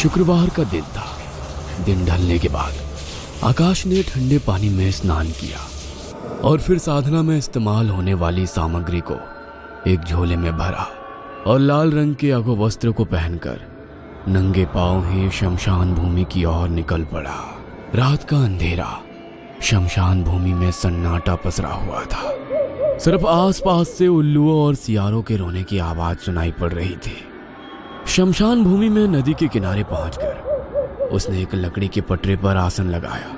शुक्रवार का दिन था। दिन ढलने के बाद आकाश ने ठंडे पानी में स्नान किया और फिर साधना में इस्तेमाल होने वाली सामग्री को एक झोले में भरा और लाल रंग के अगो वस्त्र को पहनकर नंगे पांव ही शमशान भूमि की ओर निकल पड़ा। रात का अंधेरा शमशान भूमि में सन्नाटा पसरा हुआ था। सिर्फ आसपास से उल्लुओं और सियारों के रोने की आवाज सुनाई पड़ रही थी। शमशान भूमि में नदी के किनारे पहुंचकर उसने एक लकड़ी के पटरे पर आसन लगाया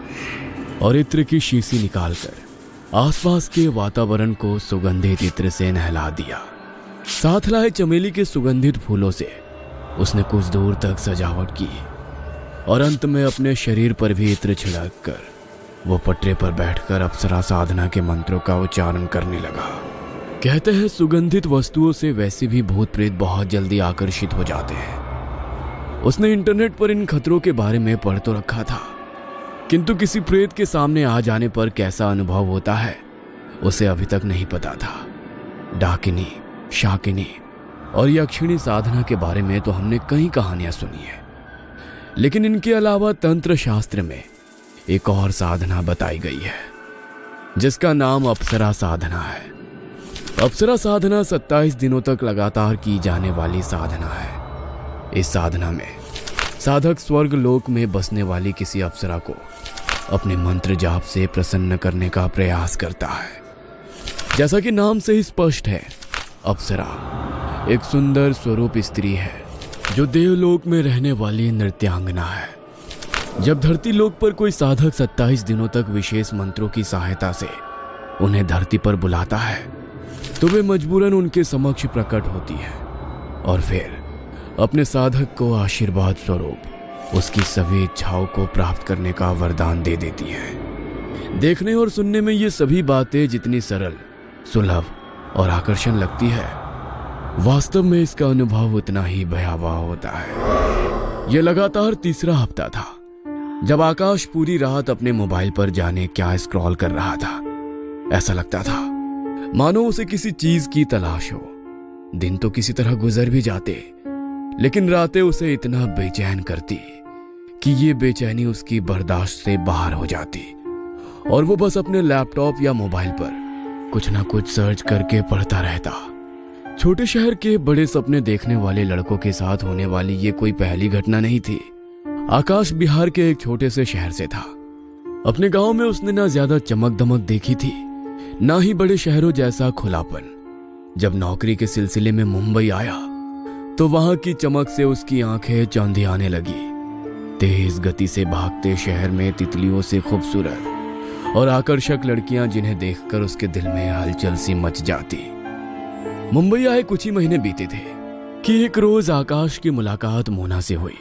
और इत्र की शीशी निकालकर आसपास के वातावरण को सुगंधित इत्र से नहला दिया। साथ लाए चमेली के सुगंधित फूलों से उसने कुछ दूर तक सजावट की और अंत में अपने शरीर पर भी इत्र छिड़क कर वो पटरे पर बैठकर अप्सरा साधना के मंत्रों का उच्चारण करने लगा। कहते हैं सुगंधित वस्तुओं से वैसे भी भूत प्रेत बहुत जल्दी आकर्षित हो जाते हैं। उसने इंटरनेट पर इन खतरों के बारे में पढ़ तो रखा था, किंतु किसी प्रेत के सामने आ जाने पर कैसा अनुभव होता है उसे अभी तक नहीं पता था। डाकिनी, शाकिनी और यक्षिणी साधना के बारे में तो हमने कई कहानियां सुनी है, लेकिन इनके अलावा तंत्र शास्त्र में एक और साधना बताई गई है जिसका नाम अप्सरा साधना है। अप्सरा साधना 27 दिनों तक लगातार की जाने वाली साधना है। इस साधना में साधक स्वर्ग लोक में बसने वाली किसी अप्सरा को अपने मंत्र जाप से प्रसन्न करने का प्रयास करता है। जैसा कि नाम से ही स्पष्ट है, अप्सरा एक सुंदर स्वरूप स्त्री है जो देवलोक में रहने वाली नृत्यांगना है। जब धरती लोक पर कोई साधक 27 दिनों तक विशेष मंत्रों की सहायता से उन्हें धरती पर बुलाता है तो वे मजबूरन उनके समक्ष प्रकट होती है और फिर अपने साधक को आशीर्वाद स्वरूप उसकी सभी इच्छाओं को प्राप्त करने का वरदान दे देती है। देखने और सुनने में ये सभी बातें जितनी सरल, सुलभ और आकर्षण लगती है, वास्तव में इसका अनुभव उतना ही भयावह होता है। यह लगातार तीसरा हफ्ता था जब आकाश पूरी रात अपने मोबाइल पर जाने क्या स्क्रॉल कर रहा था। ऐसा लगता था मानो उसे किसी चीज की तलाश हो। दिन तो किसी तरह गुजर भी जाते, लेकिन रातें उसे इतना बेचैन करती कि ये बेचैनी उसकी बर्दाश्त से बाहर हो जाती और वो बस अपने लैपटॉप या मोबाइल पर कुछ ना कुछ सर्च करके पढ़ता रहता। छोटे शहर के बड़े सपने देखने वाले लड़कों के साथ होने वाली ये कोई पहली घटना नहीं थी। आकाश बिहार के एक छोटे से शहर से था। अपने गांव में उसने ना ज्यादा चमक दमक देखी थी, ना ही बड़े शहरों जैसा खुलापन। जब नौकरी के सिलसिले में मुंबई आया तो वहां की चमक से उसकी आंखें चौंधी आने लगी। तेज गति से भागते शहर में तितलियों से खूबसूरत और आकर्षक लड़कियां जिन्हें देखकर उसके दिल में हलचल सी मच जाती। मुंबई आए कुछ ही महीने बीते थे कि एक रोज आकाश की मुलाकात मोना से हुई।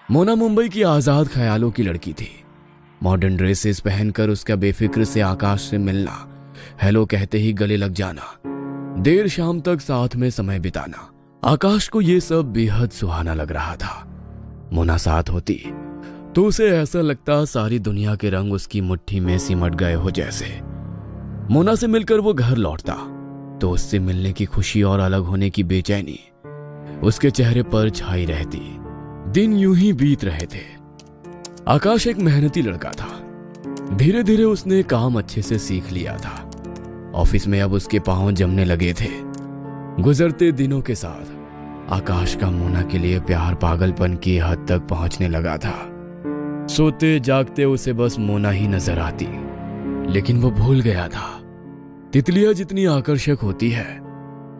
मोना मुंबई की आजाद ख्यालों की लड़की थी। मॉडर्न ड्रेसेस पहनकर उसका बेफिक्र से आकाश से मिलना, हेलो कहते ही गले लग जाना, देर शाम तक साथ में समय बिताना, आकाश को यह सब बेहद सुहाना लग रहा था। मोना साथ होती तो उसे ऐसा लगता सारी दुनिया के रंग उसकी मुट्ठी में सिमट गए हो जैसे। मोना से मिलकर वो घर लौटता तो उससे मिलने की खुशी और अलग होने की बेचैनी उसके चेहरे पर छाई रहती। दिन यूं ही बीत रहे थे। आकाश एक मेहनती लड़का था। धीरे धीरे उसने काम अच्छे से सीख लिया था। ऑफिस में अब उसके पांव जमने लगे थे। गुजरते दिनों के साथ आकाश का मोना के लिए प्यार पागलपन की हद तक पहुंचने लगा था। सोते जागते उसे बस मोना ही नजर आती, लेकिन वो भूल गया था तितलियां जितनी आकर्षक होती है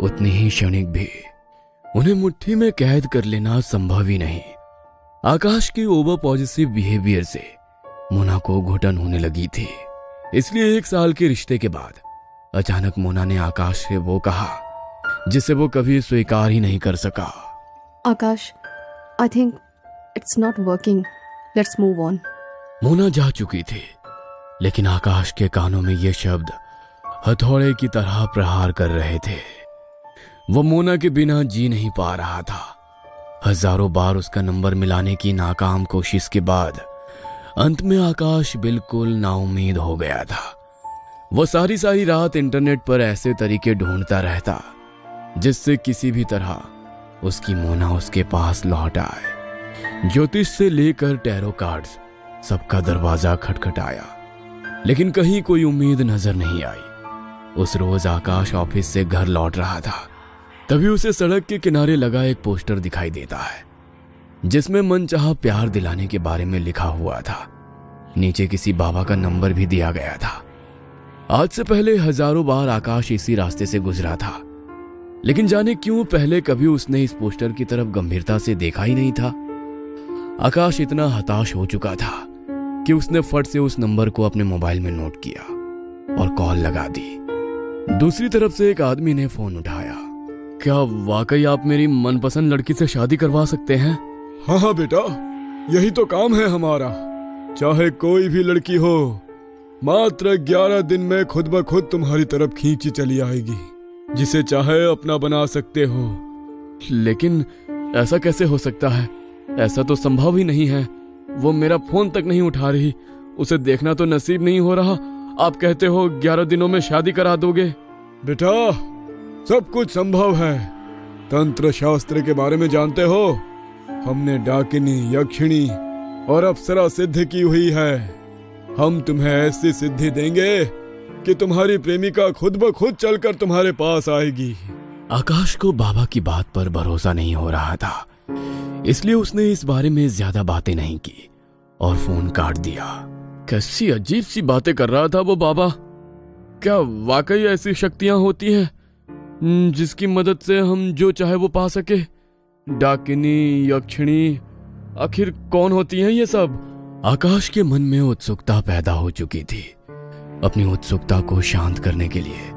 उतनी ही क्षणिक भी। उन्हें मुट्ठी में कैद कर लेना संभव ही नहीं। आकाश के ओवर पॉजिटिव बिहेवियर से मोना को घुटन होने लगी थी। इसलिए 1 साल के रिश्ते के बाद अचानक मोना ने आकाश से वो कहा जिसे वो कभी स्वीकार ही नहीं कर सका। Akash, I think it's not working, let's move on. Mona जा चुकी थी, लेकिन आकाश के कानों में ये शब्द हथौड़े की तरह प्रहार कर रहे थे। वो मोना के बिना जी नहीं पा रहा था। हजारों बार उसका नंबर मिलाने की नाकाम कोशिश के बाद अंत में आकाश बिल्कुल नाउम्मीद हो गया था। वो सारी रात इंटरनेट पर ऐसे तरीके ढूंढता रहता जिससे किसी भी तरह उसकी मोना उसके पास लौट आए। ज्योतिष से लेकर टैरो कार्ड्स, सबका दरवाजा खटखटाया, लेकिन कहीं कोई उम्मीद नजर नहीं आई। उस रोज आकाश ऑफिस से घर लौट रहा था, तभी उसे सड़क के किनारे लगा एक पोस्टर दिखाई देता है, जिसमें मनचाहा प्यार दिलाने के बारे में लिखा हुआ था। नीचे किसी बाबा का नंबर भी दिया गया था। आज से पहले हजारों बार आकाश इसी रास्ते से गुजरा था, लेकिन जाने क्यों पहले कभी उसने इस पोस्टर की तरफ गंभीरता से देखा ही नहीं था। आकाश इतना हताश हो चुका था कि उसने फट से उस नंबर को अपने मोबाइल में नोट किया और कॉल लगा दी। दूसरी तरफ से एक आदमी ने फोन उठाया। क्या वाकई आप मेरी मनपसंद लड़की से शादी करवा सकते हैं? हाँ हाँ बेटा, यही तो काम है हमारा। चाहे कोई भी लड़की हो, मात्र 11 दिन में खुद ब खुद तुम्हारी तरफ खींची चली आएगी। जिसे चाहे अपना बना सकते हो। लेकिन ऐसा कैसे हो सकता है? ऐसा तो संभव ही नहीं है। वो मेरा फोन तक नहीं उठा रही, उसे देखना तो नसीब नहीं हो रहा। आप कहते हो 11 दिनों में शादी करा दोगे? बेटा, सब कुछ संभव है। तंत्र शास्त्र के बारे में जानते हो? हमने डाकिनी, यक्षिणी और अप्सरा सिद्ध की हुई है। हम तुम्हें ऐसी सिद्धि देंगे कि तुम्हारी प्रेमिका खुद ब खुद चलकर तुम्हारे पास आएगी। आकाश को बाबा की बात पर भरोसा नहीं हो रहा था, इसलिए उसने इस बारे में ज्यादा बातें नहीं की और फोन काट दिया। कैसी अजीब सी बातें कर रहा था वो बाबा। क्या वाकई ऐसी शक्तियां होती हैं जिसकी मदद से हम जो चाहे वो पा सके? डाकिनी, यक्षिणी, आखिर कौन होती हैं ये सब? आकाश के मन में उत्सुकता पैदा हो चुकी थी। अपनी उत्सुकता को शांत करने के लिए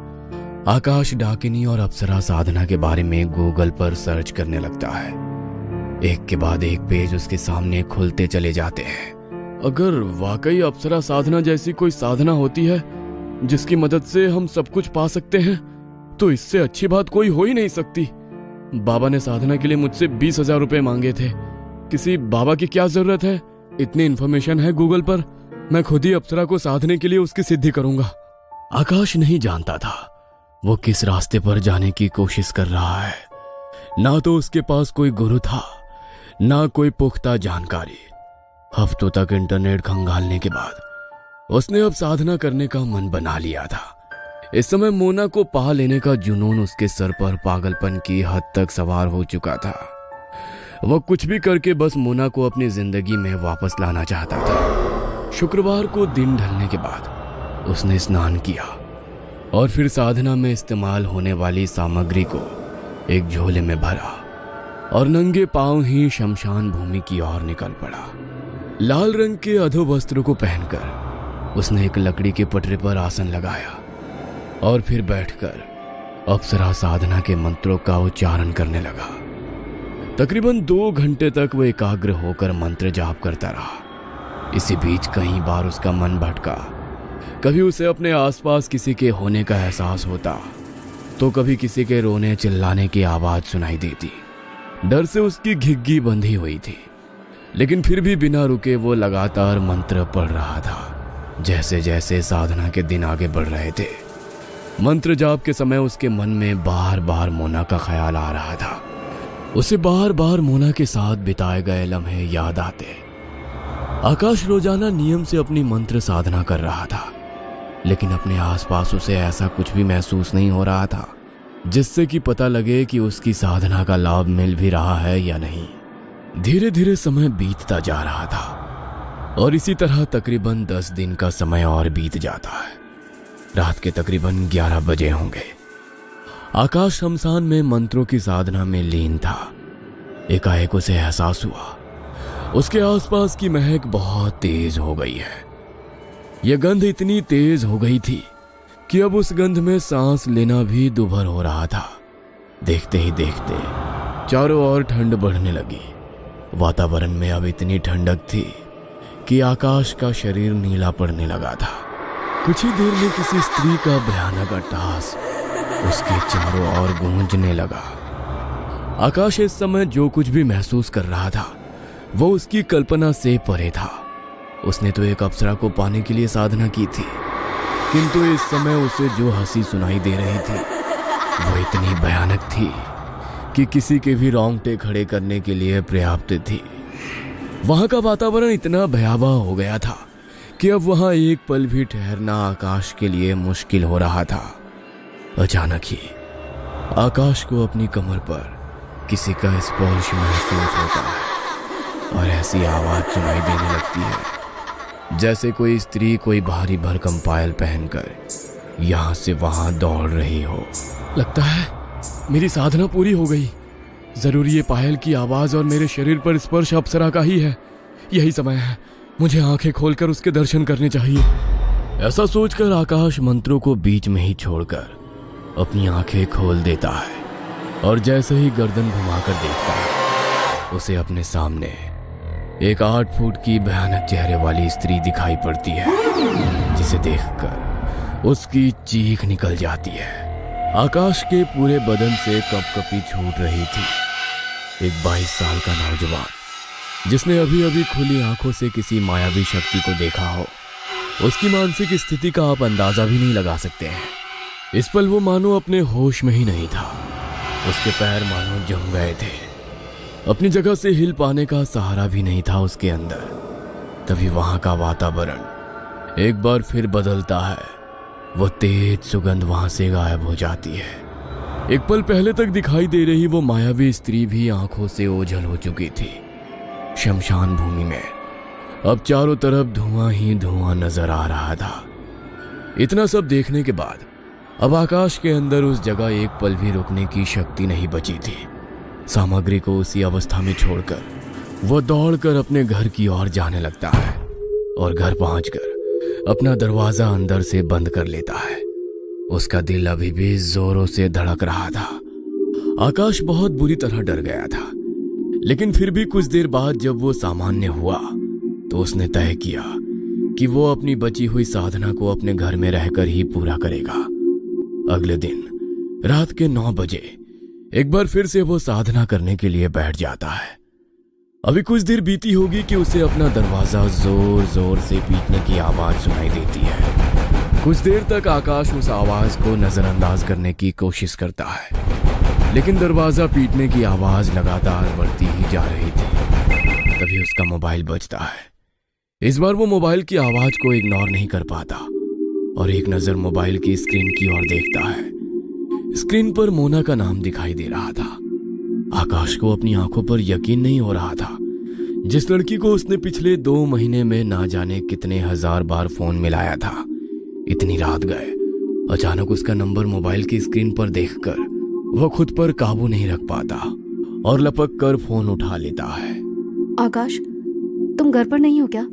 आकाश डाकिनी और अप्सरा साधना के बारे में गूगल पर सर्च करने लगता है। एक के बाद एक पेज उसके सामने खुलते चले जाते हैं। अगर वाकई अप्सरा साधना जैसी कोई साधना होती है जिसकी मदद से हम सब कुछ पा सकते हैं, तो इससे अच्छी बात कोई हो ही नहीं सकती। बाबा ने साधना के लिए मुझसे 20,000 रुपए मांगे थे। किसी बाबा की क्या जरूरत है? इतनी इन्फॉर्मेशन है गूगल पर। मैं खुद ही अप्सरा को साधने के लिए उसकी सिद्धि करूंगा। आकाश नहीं जानता था वो किस रास्ते पर जाने की कोशिश कर रहा है। ना तो उसके पास कोई गुरु था, ना कोई पुख्ता जानकारी। हफ्तों तक इंटरनेट खंगालने के बाद उसने अब साधना करने का मन बना लिया था। इस समय मोना को पा लेने का जुनून उसके सर पर पागलपन की हद तक सवार हो चुका था। वह कुछ भी करके बस मोना को अपनी जिंदगी में वापस लाना चाहता था। शुक्रवार को दिन ढलने के बाद उसने स्नान किया और फिर साधना में इस्तेमाल होने वाली सामग्री को एक झोले में भरा और नंगे पांव ही शमशान भूमि की ओर निकल पड़ा। लाल रंग के अधोवस्त्र को पहनकर उसने एक लकड़ी के पटरे पर आसन लगाया और फिर बैठकर अप्सरा साधना के मंत्रों का उच्चारण करने लगा। तकरीबन 2 घंटे तक वो एकाग्र होकर मंत्र जाप करता रहा। इसी बीच कई बार उसका मन भटका। कभी उसे अपने आसपास किसी के होने का एहसास होता, तो कभी किसी के रोने चिल्लाने की आवाज सुनाई देती। डर से उसकी घिग्गी बंधी हुई थी, लेकिन फिर भी बिना रुके वो लगातार मंत्र पढ़ रहा था। जैसे जैसे साधना के दिन आगे बढ़ रहे थे, मंत्र जाप के समय उसके मन में बार बार मोना का ख्याल आ रहा था। उसे बार बार मोना के साथ बिताए गए लम्हे याद आते। आकाश रोजाना नियम से अपनी मंत्र साधना कर रहा था, लेकिन अपने आसपास उसे ऐसा कुछ भी महसूस नहीं हो रहा था जिससे कि पता लगे कि उसकी साधना का लाभ मिल भी रहा है या नहीं। धीरे धीरे समय बीतता जा रहा था और इसी तरह तकरीबन 10 दिन का समय और बीत जाता है। रात के तकरीबन 11 बजे होंगे। आकाश शमशान में मंत्रों की साधना में लीन था। एकाएक उसे एहसास हुआ उसके आसपास की महक बहुत तेज हो गई है। यह गंध इतनी तेज हो गई थी कि अब उस गंध में सांस लेना भी दुभर हो रहा था। देखते ही देखते चारों ओर ठंड बढ़ने लगी। वातावरण में अब इतनी ठंडक थी कि आकाश का शरीर नीला पड़ने लगा था। कुछ ही देर में किसी स्त्री का भयानक अट्टहास उसके चारों ओर गूंजने लगा। आकाश इस समय जो कुछ भी महसूस कर रहा था वो उसकी कल्पना से परे था। उसने तो एक अप्सरा को पाने के लिए साधना की थी, किंतु इस समय उसे जो हंसी सुनाई दे रही थी वो इतनी भयानक थी कि किसी के भी रोंगटे खड़े करने के लिए पर्याप्त थी। वहां का वातावरण इतना भयावह हो गया था कि अब वहां एक पल भी ठहरना आकाश के लिए मुश्किल हो रहा था। अचानक ही आकाश को अपनी कमर पर किसी का स्पर्श महसूस होता है और ऐसी आवाज सुनाई देने लगती है जैसे कोई स्त्री कोई भारी भरकम पायल पहनकर यहां से वहां दौड़ रही हो। लगता है मेरी साधना पूरी हो गई। जरूर ये पायल की आवाज और मेरे शरीर पर स्पर्श अप्सरा का ही है। यही समय है, मुझे आंखें खोलकर उसके दर्शन करने चाहिए। ऐसा सोचकर आकाश मंत्रों को बीच में ही छोड़कर अपनी आंखें खोल देता है और जैसे ही गर्दन घुमाकर देखता है उसे अपने सामने एक 8 फुट की भयानक चेहरे वाली स्त्री दिखाई पड़ती है, जिसे देखकर उसकी चीख निकल जाती है। आकाश के पूरे बदन से कपकपी छूट रही थी। एक 22 साल का नौजवान जिसने अभी अभी खुली आंखों से किसी मायावी शक्ति को देखा हो, उसकी मानसिक स्थिति का आप अंदाजा भी नहीं लगा सकते हैं। इस पल वो मानो अपने होश में ही नहीं था। उसके पैर मानो जम गए थे, अपनी जगह से हिल पाने का सहारा भी नहीं था उसके अंदर। तभी वहां का वातावरण एक बार फिर बदलता है। वो तेज सुगंध वहां से गायब हो जाती है। एक पल पहले तक दिखाई दे रही वो मायावी स्त्री भी आंखों से ओझल हो चुकी थी। शमशान भूमि में अब चारों तरफ धुआं ही धुआं नजर आ रहा था। इतना सब देखने के बाद अब आकाश के अंदर उस जगह एक पल भी रुकने की शक्ति नहीं बची थी। सामग्री को उसी अवस्था में छोड़कर वो दौड़कर अपने घर की ओर जाने लगता है और घर पहुंचकर अपना दरवाजा अंदर से बंद कर लेता है। उसका दिल अभी भी जोरों से धड़क रहा था। आकाश बहुत बुरी तरह डर गया था, लेकिन फिर भी कुछ देर बाद जब वो सामान्य हुआ तो उसने तय किया कि वो अपनी बची हुई साधना को अपने घर में रहकर ही पूरा करेगा। अगले दिन रात के 9 बजे एक बार फिर से वो साधना करने के लिए बैठ जाता है। अभी कुछ देर बीती होगी कि उसे अपना दरवाजा जोर जोर से पीटने की आवाज सुनाई देती है। कुछ देर तक आकाश उस आवाज को नजरअंदाज करने की कोशिश करता है, लेकिन दरवाजा पीटने की आवाज लगातार बढ़ती ही जा रही थी। तभी उसका मोबाइल बजता है। इस बार वो मोबाइल की आवाज को इग्नोर नहीं कर पाता और एक नजर मोबाइल की स्क्रीन की ओर देखता है। स्क्रीन पर मोना का नाम दिखाई दे रहा था। आकाश को अपनी आंखों पर यकीन नहीं हो रहा था। जिस लड़की को उसने पिछले 2 महीने में ना जाने कितने 1000 बार फोन मिलाया था, इतनी रात गए अचानक उसका नंबर मोबाइल की स्क्रीन पर देखकर वो खुद पर काबू नहीं रख पाता और लपक कर फोन उठा लेता है। आकाश, तुम घर पर नहीं हो क्या?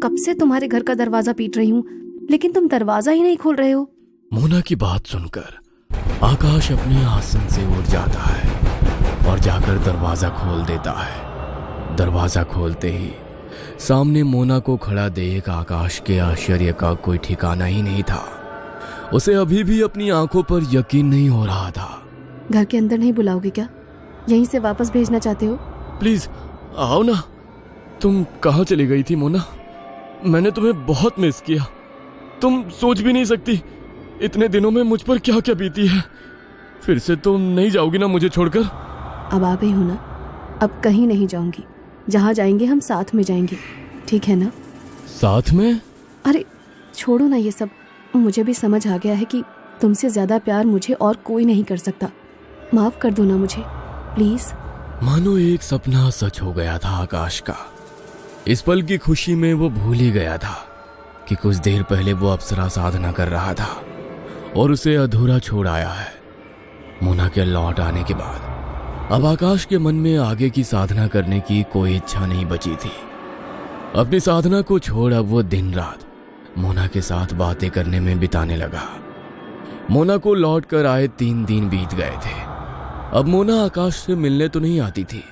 कब से तुम्हारे घर का दरवाजा पीट रही हूँ, लेकिन तुम दरवाजा ही नहीं खोल रहे हो। मोना की बात सुनकर आकाश अपने आसन से उठ जाता है और जाकर दरवाजा खोल देता है। दरवाजा खोलते ही सामने मोना को खड़ा देख आकाश के आश्चर्य का कोई ठिकाना ही नहीं था। उसे अभी भी अपनी आंखों पर यकीन नहीं हो रहा था। घर के अंदर नहीं बुलाओगे क्या? यहीं से वापस भेजना चाहते हो? प्लीज आओ ना। तुम कहाँ चली गई थी मोना? मैंने तुम्हें बहुत मिस किया। तुम सोच भी नहीं सकती इतने दिनों में मुझ पर क्या क्या बीती है। फिर से तुम नहीं जाओगी ना मुझे छोड़कर? अब आ गई हूँ ना, अब कहीं नहीं जाऊंगी। जहाँ जाएंगे हम साथ में जाएंगे, ठीक है ना? साथ में? अरे छोड़ो ना ये सब। मुझे भी समझ आ गया है कि तुमसे ज्यादा प्यार मुझे और कोई नहीं कर सकता। माफ कर दो ना मुझे, प्लीज। मानो एक सपना सच हो गया था आकाश का। इस पल की खुशी में वो भूल ही गया था कि कुछ देर पहले वो अप्सरा साधना कर रहा था और उसे अधूरा छोड़ आया है। मोना के लौट आने के बाद अब आकाश के मन में आगे की साधना करने की कोई इच्छा नहीं बची थी। अपनी साधना को छोड़ अब वो दिन रात मोना के साथ बातें करने में बिताने लगा। मोना को लौट कर आए 3 दिन बीत गए थे। अब मोना आकाश से मिलने तो नहीं आती थी,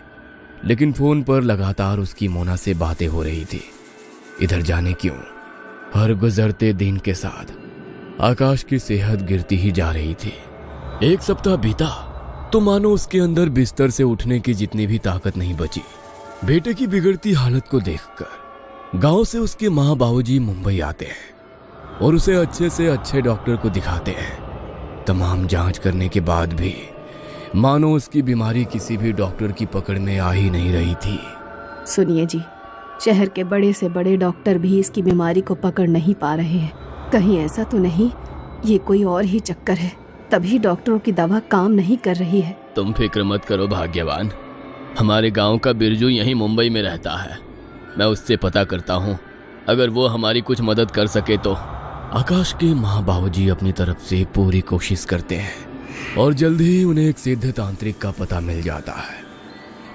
लेकिन फोन पर लगातार उसकी मोना से बातें हो रही थी। इधर जाने क्यों हर गुजरते दिन के साथ आकाश की सेहत गिरती ही जा रही थी। 1 सप्ताह बीता तो मानो उसके अंदर बिस्तर से उठने की जितनी भी ताकत नहीं बची। बेटे की बिगड़ती हालत को देखकर गांव से उसके माँ बाबूजी मुंबई आते हैं और उसे अच्छे से अच्छे डॉक्टर को दिखाते हैं। तमाम जांच करने के बाद भी मानो उसकी बीमारी किसी भी डॉक्टर की पकड़ में आ ही नहीं रही थी। सुनिए जी, शहर के बड़े से बड़े डॉक्टर भी इसकी बीमारी को पकड़ नहीं पा रहे हैं। कहीं ऐसा तो नहीं ये कोई और ही चक्कर है, तभी डॉक्टरों की दवा काम नहीं कर रही है। तुम फिक्र मत करो भाग्यवान, हमारे गांव का बिरजू यहीं मुंबई में रहता है, मैं उससे पता करता हूँ, अगर वो हमारी कुछ मदद कर सके तो। आकाश के माँ बाबूजी अपनी तरफ से पूरी कोशिश करते हैं और जल्द ही उन्हें एक सिद्ध तांत्रिक का पता मिल जाता है,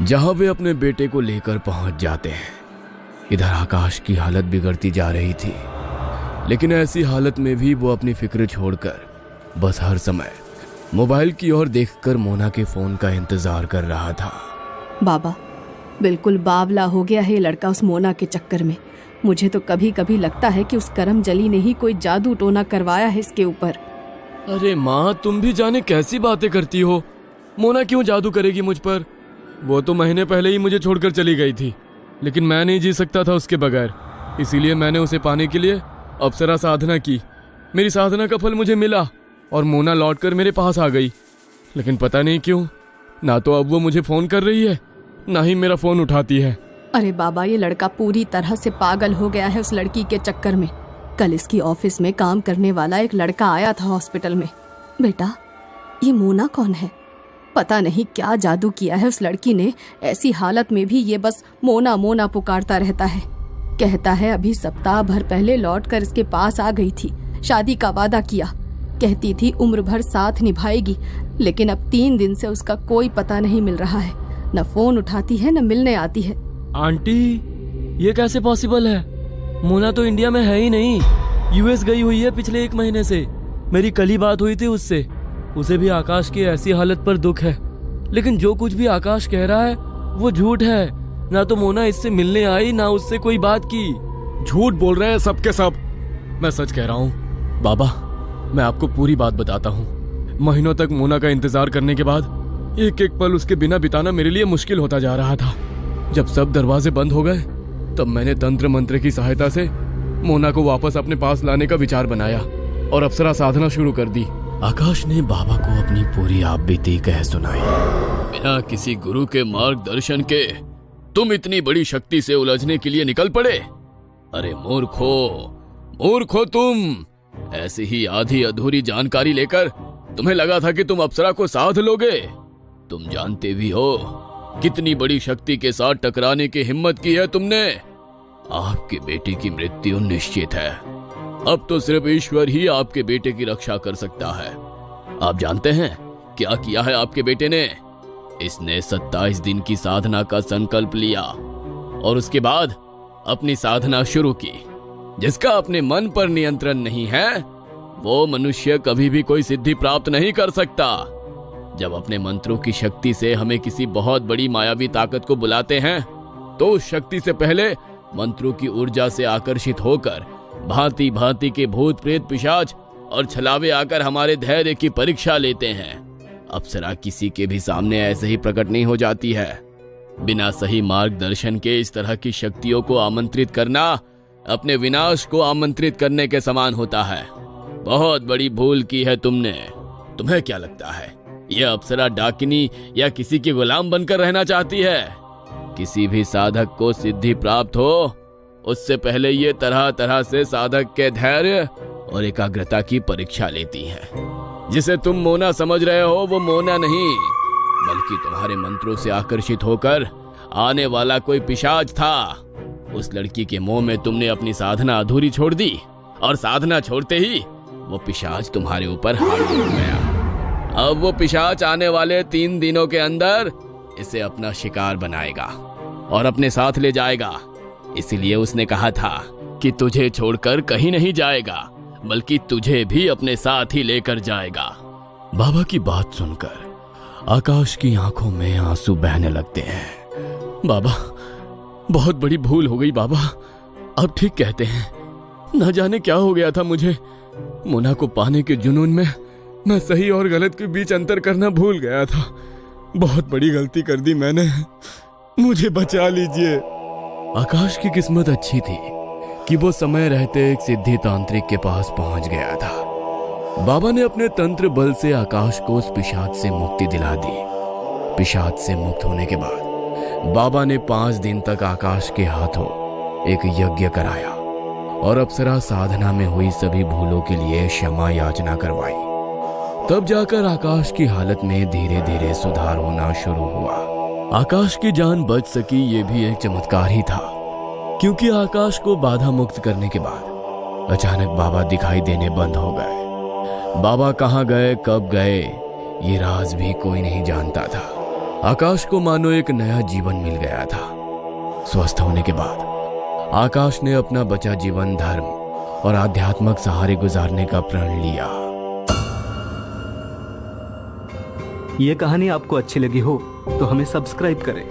जहां वे अपने बेटे को लेकर पहुंच जाते हैं। इधर आकाश की हालत बिगड़ती जा रही थी, लेकिन ऐसी हालत में भी वो अपनी फिक्र छोड़कर बस हर समय मोबाइल की ओर देखकर मोना के फोन का इंतजार कर रहा था। बाबा, बिल्कुल बावला हो गया है ये लड़का उस मोना के चक्कर में। मुझे तो कभी कभी लगता है कि उस करमजली ने ही कोई जादू टोना करवाया है इसके ऊपर। अरे माँ, तुम भी जाने कैसी बातें करती हो। मोना क्यों जादू करेगी मुझ पर? वो तो महीने पहले ही मुझे छोड़कर चली गई थी, लेकिन मैं नहीं जी सकता था उसके बगैर, इसीलिए मैंने उसे पाने के लिए अप्सरा साधना की। मेरी साधना का फल मुझे मिला और मोना लौटकर मेरे पास आ गई, लेकिन पता नहीं क्यों ना तो अब वो मुझे फोन कर रही है, ना ही मेरा फोन उठाती है। अरे बाबा, ये लड़का पूरी तरह से पागल हो गया है उस लड़की के चक्कर में। कल इसकी ऑफिस में काम करने वाला एक लड़का आया था हॉस्पिटल में। बेटा, ये मोना कौन है? पता नहीं क्या जादू किया है उस लड़की ने, ऐसी हालत में भी ये बस मोना मोना पुकारता रहता है। कहता है अभी सप्ताह भर पहले लौटकर इसके पास आ गई थी, शादी का वादा किया, कहती थी उम्र भर साथ निभाएगी, लेकिन अब 3 दिन से उसका कोई पता नहीं मिल रहा है, न फोन उठाती है न मिलने आती है। आंटी, ये कैसे पॉसिबल है? मोना तो इंडिया में है ही नहीं, यूएस गई हुई है पिछले 1 महीने से। मेरी कल ही बात हुई थी उससे, उसे भी आकाश की ऐसी हालत पर दुख है, लेकिन जो कुछ भी आकाश कह रहा है वो झूठ है। ना तो मोना इससे मिलने आई, ना उससे कोई बात की। झूठ बोल रहे हैं सबके सब। मैं सच कह रहा हूँ बाबा, मैं आपको पूरी बात बताता हूँ। महीनों तक मोना का इंतजार करने के बाद एक एक पल उसके बिना बिताना मेरे लिए मुश्किल होता जा रहा था। जब सब दरवाजे बंद हो गए तब मैंने तंत्र मंत्र की सहायता से मोना को वापस अपने पास लाने का विचार बनाया और अप्सरा साधना शुरू कर दी। आकाश ने बाबा को अपनी पूरी आपबीती कह सुनाई। बिना किसी गुरु के मार्गदर्शन के तुम इतनी बड़ी शक्ति से उलझने के लिए निकल पड़े? अरे मूर्खो, मूर्खो तुम! ऐसी ही आधी अधूरी जानकारी लेकर तुम्हें लगा था कि तुम अप्सरा को साध लोगे। तुम जानते भी हो कितनी बड़ी शक्ति के साथ टकराने की हिम्मत की है तुमने। आपके बेटे की मृत्यु निश्चित है। अब तो सिर्फ ईश्वर ही आपके बेटे की रक्षा कर सकता है। आप जानते हैं क्या किया है आपके बेटे ने? इसने 27 दिन की साधना का संकल्प लिया और उसके बाद अपनी साधना शुरू की। जिसका अपने मन पर नियंत्रण नहीं है वो मनुष्य कभी भी कोई सिद्धि प्राप्त नहीं कर सकता। जब अपने मंत्रों की शक्ति से हमें किसी बहुत बड़ी मायावी ताकत को बुलाते हैं तो उस शक्ति से पहले मंत्रों की ऊर्जा से आकर्षित होकर भांति भांति के भूत प्रेत पिशाच और छलावे आकर हमारे धैर्य की परीक्षा लेते हैं। अप्सरा किसी के भी सामने ऐसे ही प्रकट नहीं हो जाती है। बिना सही मार्गदर्शन के इस तरह की शक्तियों को आमंत्रित करना अपने विनाश को आमंत्रित करने के समान होता है। बहुत बड़ी भूल की है तुमने। तुम्हें क्या लगता है यह अप्सरा डाकिनी या किसी की गुलाम बनकर रहना चाहती है? किसी भी साधक को सिद्धि प्राप्त हो उससे पहले ये तरह तरह से साधक के धैर्य और एकाग्रता की परीक्षा लेती है। जिसे तुम मोना समझ रहे हो वो मोना नहीं, बल्कि तुम्हारे मंत्रों से आकर्षित होकर आने वाला कोई पिशाच था। उस लड़की के मोह में तुमने अपनी साधना अधूरी छोड़ दी और साधना छोड़ते ही वो पिशाच तुम्हारे ऊपर हावी हो गया। अब वो पिशाच आने वाले 3 दिनों के अंदर इसे अपना शिकार बनाएगा और अपने साथ ले जाएगा। इसीलिए उसने कहा था कि तुझे छोड़कर कहीं नहीं जाएगा, बल्कि तुझे भी अपने साथ ही लेकर जाएगा। बाबा की बात सुनकर आकाश की आंखों में आंसू बहने लगते हैं। बाबा, बहुत बड़ी भूल हो गई बाबा, अब ठीक कहते हैं। न जाने क्या हो गया था मुझे। मोना को पाने के जुनून में मैं सही और गलत के बीच अंतर करना भूल गया था। बहुत बड़ी गलती कर दी मैंने, मुझे बचा लीजिए। आकाश की किस्मत अच्छी थी कि वो समय रहते एक सिद्धि तांत्रिक के पास पहुंच गया था। बाबा ने अपने तंत्र बल से आकाश को उस पिशाच से मुक्ति दिला दी। पिशाच से मुक्त होने के बाद बाबा ने 5 दिन तक आकाश के हाथों एक यज्ञ कराया और अप्सरा साधना में हुई सभी भूलों के लिए क्षमा याचना करवाई। तब जाकर आकाश की हालत में धीरे धीरे सुधार होना शुरू हुआ। आकाश की जान बच सकी ये भी एक चमत्कार ही था, क्योंकि आकाश को बाधा मुक्त करने के बाद अचानक बाबा दिखाई देने बंद हो गए। बाबा कहाँ गए, कब गए, ये राज भी कोई नहीं जानता था। आकाश को मानो एक नया जीवन मिल गया था। स्वस्थ होने के बाद आकाश ने अपना बचा जीवन धर्म और आध्यात्मिक सहारे गुजारने का प्रण लिया। ये कहानी आपको अच्छी लगी हो तो हमें सब्सक्राइब करें,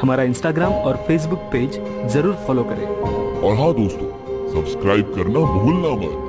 हमारा इंस्टाग्राम और फेसबुक पेज जरूर फॉलो करें। और हाँ दोस्तों, सब्सक्राइब करना भूलना मत।